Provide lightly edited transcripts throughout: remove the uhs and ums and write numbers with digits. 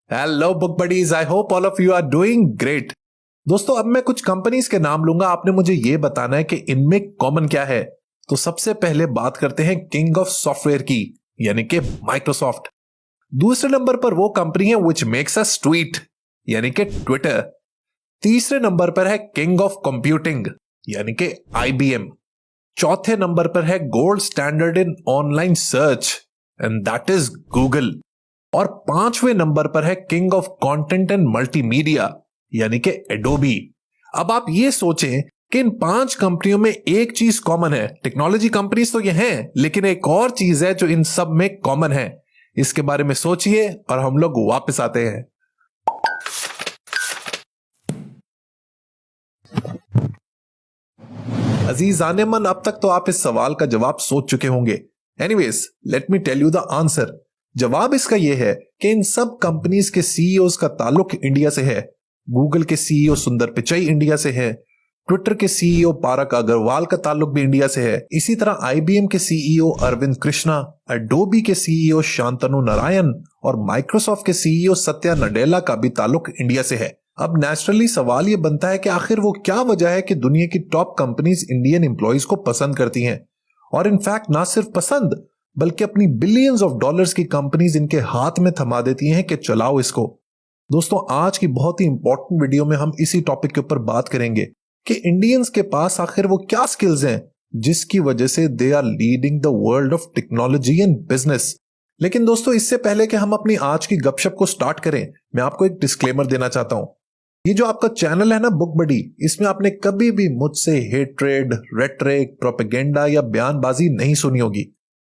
Hello book buddies, I hope all of you are doing great. दोस्तों, अब मैं कुछ कंपनीज के नाम लूंगा, आपने मुझे यह बताना है कि इनमें कॉमन क्या है। तो सबसे पहले बात करते हैं किंग ऑफ सॉफ्टवेयर की, यानी कि माइक्रोसॉफ्ट। दूसरे नंबर पर वो कंपनी है विच मेक्स अस ट्वीट, यानी कि ट्विटर। तीसरे नंबर पर है किंग ऑफ कंप्यूटिंग, यानी कि IBM। चौथे नंबर पर है gold standard in online search, and that is Google. और पांचवें नंबर पर है king of content and multimedia, यानी कि एडोबी। अब आप ये सोचें कि इन 5 कंपनियों में एक चीज कॉमन है। टेक्नोलॉजी कंपनीज तो ये हैं, लेकिन एक और चीज है जो इन सब में कॉमन है। इसके बारे में सोचिए और हम लोग वापस आते हैं। अजीज आने मन, अब तक तो आप इस सवाल का जवाब सोच चुके होंगे। Anyways, let me tell you the answer. जवाब इसका यह है कि इन सब कंपनीज के CEOs का ताल्लुक इंडिया से है। गूगल के CEO सुंदर पिचई इंडिया से है। ट्विटर के CEO पारक अग्रवाल का ताल्लुक भी इंडिया से है। इसी तरह IBM के CEO अरविंद कृष्णा, एडोबी के CEO शांतनु नारायण और माइक्रोसॉफ्ट के CEO सत्या नडेला का भी ताल्लुक इंडिया से है। अब नेचुरली सवाल यह बनता है कि आखिर वो क्या वजह है कि दुनिया की टॉप कंपनीज इंडियन एम्प्लॉइज को पसंद करती हैं, और इनफैक्ट ना सिर्फ पसंद बल्कि अपनी बिलियंस ऑफ डॉलर्स की कंपनीज इनके हाथ में थमा देती हैं कि चलाओ इसको। दोस्तों, आज की बहुत ही इंपॉर्टेंट वीडियो में हम इसी टॉपिक के ऊपर बात करेंगे कि इंडियंस के पास आखिर वो क्या स्किल्स हैं जिसकी वजह से they are leading the world of technology and business. लेकिन दोस्तों, इससे पहले कि हम अपनी आज की गपशप को स्टार्ट करें, मैं आपको एक डिस्क्लेमर देना चाहता हूं। ये जो आपका चैनल है ना बुक बडी, इसमें आपने कभी भी मुझसे हेट्रेड, रेटरिक, प्रोपेगेंडा या बयानबाजी नहीं सुनी होगी।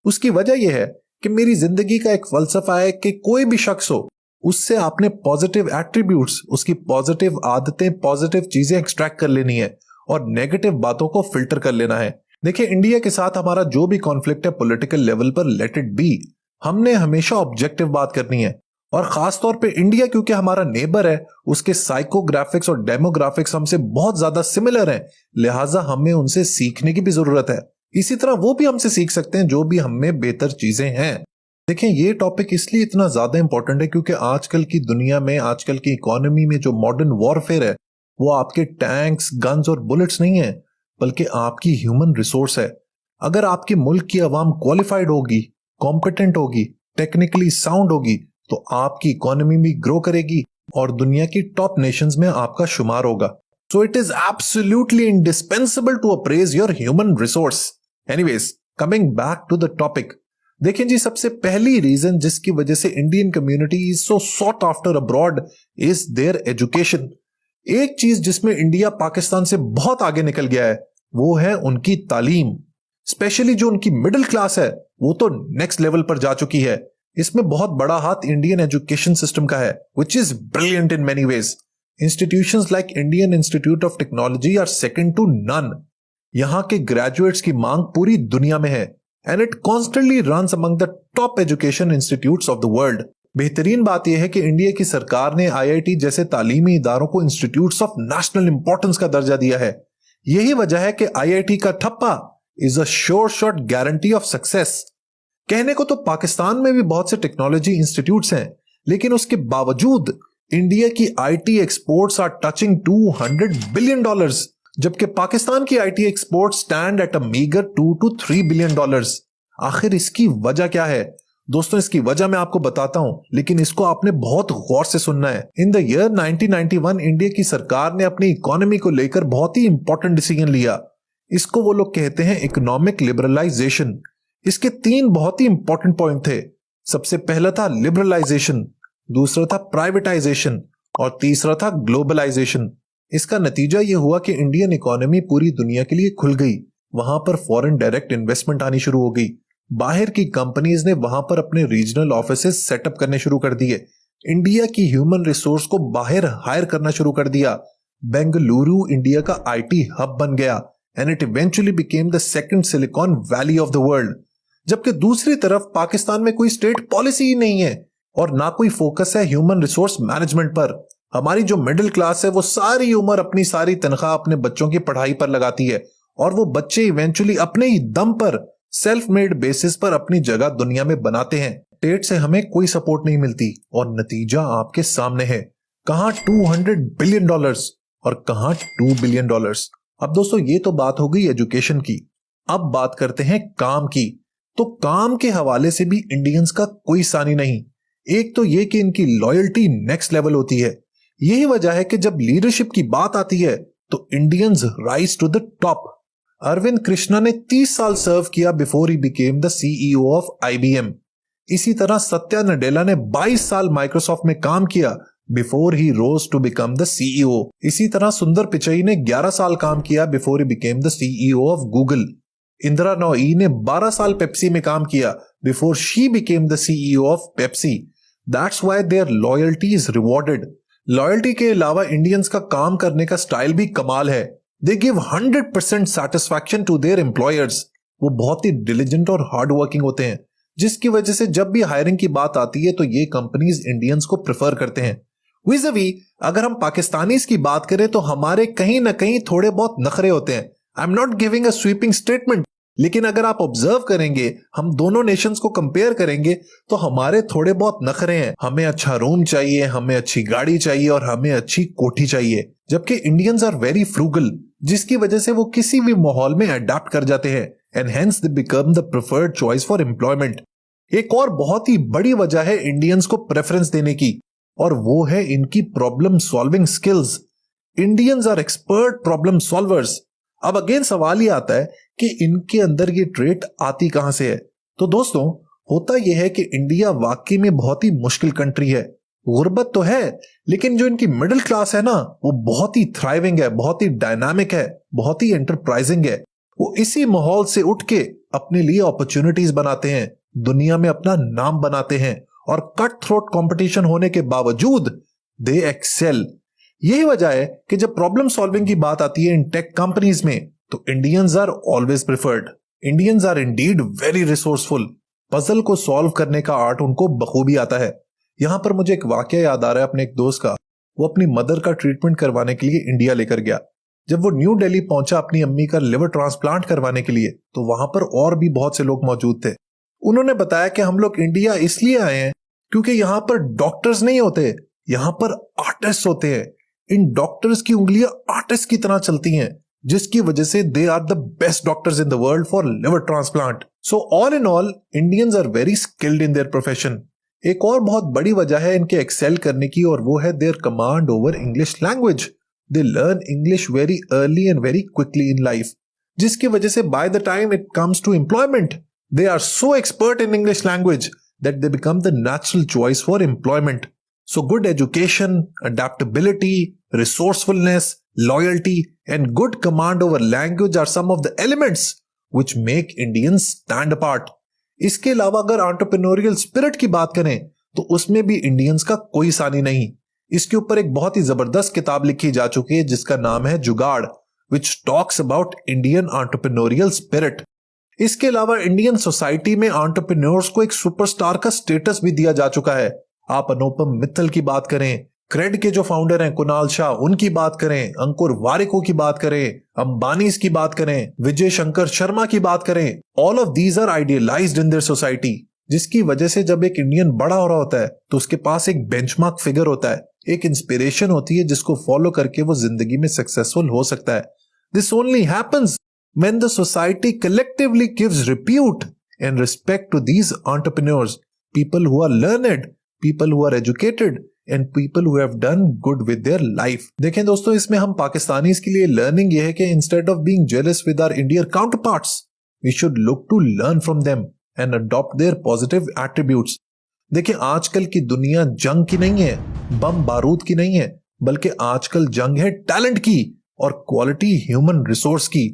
उसकी वजह यह है कि मेरी जिंदगी का एक फलसफा है कि कोई भी शख्स हो, उससे आपने पॉजिटिव एट्रीब्यूट्स, उसकी पॉजिटिव आदतें, पॉजिटिव चीजें एक्सट्रैक्ट कर लेनी है और नेगेटिव बातों को फिल्टर कर लेना है। देखिए, इंडिया के साथ हमारा जो भी कॉन्फ्लिक्ट है पॉलिटिकल लेवल पर, लेट इट बी। हमने हमेशा ऑब्जेक्टिव बात करनी है, और खासतौर पे इंडिया क्योंकि हमारा नेबर है, उसके साइकोग्राफिक्स और डेमोग्राफिक्स हमसे बहुत ज्यादा सिमिलर हैं, लिहाजा हमें उनसे सीखने की भी जरूरत है। इसी तरह वो भी हमसे सीख सकते हैं जो भी हमें बेहतर चीजें हैं। देखें, ये टॉपिक इसलिए इतना ज्यादा इंपॉर्टेंट है क्योंकि आजकल की दुनिया में, आजकल की इकोनॉमी में जो मॉडर्न वॉरफेयर है, वो आपके टैंक्स, गन्स और बुलेट्स नहीं है, बल्कि आपकी ह्यूमन रिसोर्स है। अगर आपके मुल्क की आवाम क्वालिफाइड होगी, कॉम्पिटेंट होगी, टेक्निकली साउंड होगी, तो आपकी इकोनॉमी भी ग्रो करेगी और दुनिया की टॉप नेशंस में आपका शुमार होगा। So it is absolutely indispensable to appraise your human resource. Anyways, coming back to the topic. देखें जी, सबसे पहली रीजन जिसकी वजह से Indian community is so sought after abroad is there education. एक चीज जिसमें इंडिया पाकिस्तान से बहुत आगे निकल गया है, वो है उनकी तालीम। स्पेशली जो उनकी मिडिल क्लास है, वो तो नेक्स्ट लेवल पर जा चुकी है। इसमें बहुत बड़ा हाथ इंडियन एजुकेशन सिस्टम का है, which is brilliant in many ways. Institutions like Indian Institute of Technology are second to none. यहां के ग्रेजुएट्स की मांग पूरी दुनिया में है, and it constantly runs among the top education institutes of the world. बेहतरीन बात यह है कि इंडिया की सरकार ने IIT जैसे तालीमी इदारों को इंस्टीट्यूट्स ऑफ नेशनल इंपॉर्टेंस का दर्जा दिया है। यही वजह है कि IIT का ठप्पा is a sure shot guarantee of success. कहने को तो पाकिस्तान में भी बहुत से टेक्नोलॉजी इंस्टीट्यूट्स हैं, लेकिन उसके बावजूद इंडिया की IT exports are touching $200 billion, जबकि पाकिस्तान की IT export stand at a meagre $2 to $3 billion. आखिर इसकी वजह क्या है? दोस्तों, इसकी वजह मैं आपको बताता हूं, लेकिन इसको आपने बहुत गौर से सुनना है। इन द ईयर 1991 इंडिया की सरकार ने अपनी इकोनॉमी को लेकर बहुत ही इंपॉर्टेंट डिसीजन लिया। इसको वो लोग कहते हैं इकोनॉमिक लिबरलाइजेशन। इसके 3 बहुत ही इंपॉर्टेंट पॉइंट थे। सबसे पहला था लिबरलाइजेशन, दूसरा था प्राइवेटाइजेशन और तीसरा था ग्लोबलाइजेशन। इसका नतीजा यह हुआ कि इंडियन इकोनॉमी पूरी दुनिया के लिए खुल गई। वहां पर फॉरेन डायरेक्ट इन्वेस्टमेंट आनी शुरू हो गई। बाहर की कंपनीज ने वहां पर अपने रीजनल ऑफिसेस सेटअप करने शुरू कर दिए। इंडिया की ह्यूमन रिसोर्स को बाहर हायर करना शुरू कर दिया। बेंगलुरु इंडिया का IT हब बन गया and it eventually became the second silicon valley of the world. जबकि दूसरी तरफ पाकिस्तान में कोई स्टेट पॉलिसी ही नहीं है और ना कोई फोकस है ह्यूमन रिसोर्स मैनेजमेंट पर। हमारी जो मिडिल क्लास है, वो सारी उम्र अपनी सारी तनख्वाह अपने बच्चों की पढ़ाई पर लगाती है, और वो बच्चे इवेंचुअली अपने ही दम पर सेल्फ मेड बेसिस पर अपनी जगह दुनिया में बनाते हैं। स्टेट से हमें कोई सपोर्ट नहीं मिलती और नतीजा आपके सामने है। कहां $200 बिलियन और कहां $2 बिलियन। अब दोस्तों ये तो बात हो गई एजुकेशन की, अब बात करते हैं काम की। तो काम के हवाले से भी इंडियंस का कोई सानी नहीं। एक तो ये कि इनकी लॉयल्टी नेक्स्ट लेवल होती है। यही वजह है कि जब लीडरशिप की बात आती है तो Indians rise to the top. Arvind Krishna ने 30 साल सर्व किया before he became the CEO of IBM। इसी तरह सत्या नडेला ने 22 साल माइक्रोसॉफ्ट में काम किया before he rose to become the CEO. इसी तरह सुंदर पिचई ने 11 साल काम किया before he became the CEO of Google. Indira Nooyi ने 12 साल पेप्सी में काम किया before she became the CEO of Pepsi. That's why their loyalty is rewarded. Loyalty के अलावा इंडियंस का काम करने का स्टाइल भी कमाल है। They give 100% satisfaction to their employers. वो बहुत ही डिलिजेंट और हार्ड वर्किंग होते हैं, जिसकी वजह से जब भी हायरिंग की बात आती है तो ये कंपनीज इंडियंस को प्रेफर करते हैं। विज़-अ-वी अगर हम पाकिस्तानीज की बात करें तो हमारे कहीं ना कहीं थोड़े बहुत नखरे होते हैं। I am not giving a sweeping statement, लेकिन अगर आप ऑब्जर्व करेंगे, हम दोनों नेशंस को कंपेयर करेंगे तो हमारे थोड़े बहुत नखरे हैं। हमें अच्छा रूम चाहिए, हमें अच्छी गाड़ी चाहिए और हमें अच्छी कोठी चाहिए, जबकि इंडियंस आर वेरी फ्रूगल, जिसकी वजह से वो किसी भी माहौल में अडेप्ट कर जाते हैं and hence they become the preferred choice for employment. एक और बहुत ही बड़ी वजह है इंडियंस को प्रेफरेंस देने की, और वो है इनकी problem solving skills. Indians are expert problem solvers. अब अगेन सवाल ये आता है कि इनके अंदर ये ट्रेट आती कहां से है। तो दोस्तों होता यह है कि इंडिया वाकई में बहुत ही मुश्किल कंट्री है। गुर्बत तो है, लेकिन जो इनकी मिडिल क्लास है ना, वो बहुत ही थ्राइविंग है, बहुत ही डायनामिक है, बहुत ही एंटरप्राइजिंग है। वो इसी माहौल से उठ के अपने लिए अपॉर्चुनिटीज बनाते हैं, दुनिया में अपना नाम बनाते हैं और कट थ्रोट कंपटीशन होने के बावजूद दे एक्सेल। यही वजह है कि जब प्रॉब्लम सॉल्विंग की बात आती है इन टेक कंपनीज में तो Indians are always preferred. Indians are indeed very resourceful. Puzzle को सॉल्व करने का आर्ट उनको बखूबी आता है। यहां पर मुझे एक वाकया याद आ रहा है अपने एक दोस्त का। वो अपनी मदर का ट्रीटमेंट करवाने के लिए इंडिया लेकर गया। जब वो न्यू दिल्ली पहुंचा अपनी अम्मी का लिवर ट्रांसप्लांट करवाने के लिए, तो वहां पर और भी बहुत से लोग मौजूद थे। उन्होंने बताया कि हम लोग इंडिया इसलिए आए हैं क्योंकि यहाँ पर डॉक्टर्स नहीं होते, यहाँ पर आर्टिस्ट होते हैं। इन डॉक्टर्स की उंगलियां आर्टिस्ट की तरह चलती हैं, जिसकी वजह से they are the best doctors in the world for liver transplant. So all in all Indians are very skilled in their profession. एक और बहुत बड़ी वजह है इनके एक्सेल करने की, और वो है their command over English language. They learn English very early and very quickly in life, जिसकी वजह से by the time it comes to employment they are so expert in English language that they become the natural choice for employment. So good education, adaptability, resourcefulness, loyalty, and good command over language are some of the elements which make Indians stand apart. इसके अलावा अगर entrepreneurial spirit की बात करें तो उसमें भी Indians का कोई सानी नहीं। इसके ऊपर एक बहुत ही जबरदस्त किताब लिखी जा चुकी है जिसका नाम है जुगाड़, which talks about Indian entrepreneurial spirit. इसके अलावा इंडियन सोसाइटी में एंटरप्रेन्योर्स को एक सुपरस्टार का स्टेटस भी दिया जा चुका है। आप अनुपम मित्तल की बात करें, क्रेड के जो फाउंडर हैं कुणाल शाह, उनकी बात करें, अंकुर वारिको की बात करें, अंबानीज की बात करें, विजय शंकर शर्मा की बात करें, all of these are idealised in their society, जिसकी वजह से जब एक इंडियन बड़ा हो रहा होता है तो उसके पास एक बेंचमार्क फिगर होता है, एक इंस्पिरेशन होती है जिसको फॉलो करके वो जिंदगी में सक्सेसफुल हो सकता है। This only happens when the society collectively gives repute and respect to these entrepreneurs, people who are learned, people who are educated and people who have done good with their life. देखें दोस्तों, इसमें हम Pakistanis के लिए learning ये है कि instead of being jealous with our Indian counterparts, we should look to learn from them and adopt their positive attributes. देखें आजकल की दुनिया जंग की नहीं है, बम बारूद की नहीं है, बल्कि आजकल जंग है टैलेंट की और क्वालिटी ह्यूमन रिसोर्स की।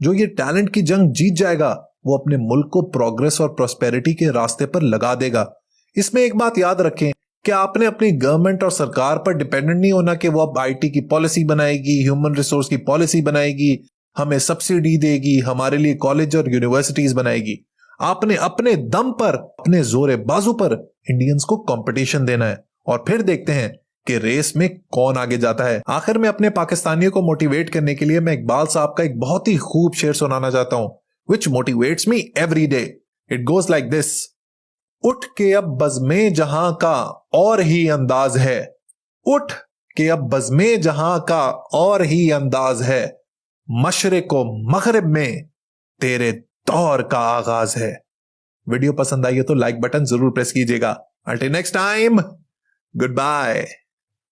जो ये टैलेंट की जंग जीत जाएगा वो अपने मुल्क को प्रोग्रेस और प्रॉस्पेरिटी के रास्ते पर लगा देगा। इसमें एक बात याद रखें कि आपने अपनी गवर्नमेंट और सरकार पर डिपेंडेंट नहीं होना कि वो अब आईटी की पॉलिसी बनाएगी, ह्यूमन रिसोर्स की पॉलिसी बनाएगी, हमें सब्सिडी देगी, हमारे लिए कॉलेज और यूनिवर्सिटीज बनाएगी। आपने अपने दम पर, अपने जोरे बाजू पर इंडियंस को कंपटीशन देना है और फिर देखते हैं कि रेस में कौन आगे जाता है। आखिर में अपने पाकिस्तानियों को मोटिवेट करने के लिए मैं इकबाल साहब का एक बहुत ही खूब शेर सुनाना चाहता हूं, which motivates me every day. It goes like this. उठ के अब बज़्मे जहां का और ही अंदाज है, उठ के अब बज़्मे जहां का और ही अंदाज है, मशरिक व मगरिब में तेरे दौर का आगाज है। वीडियो पसंद आई है तो लाइक बटन जरूर प्रेस कीजिएगा। Until next time, good bye.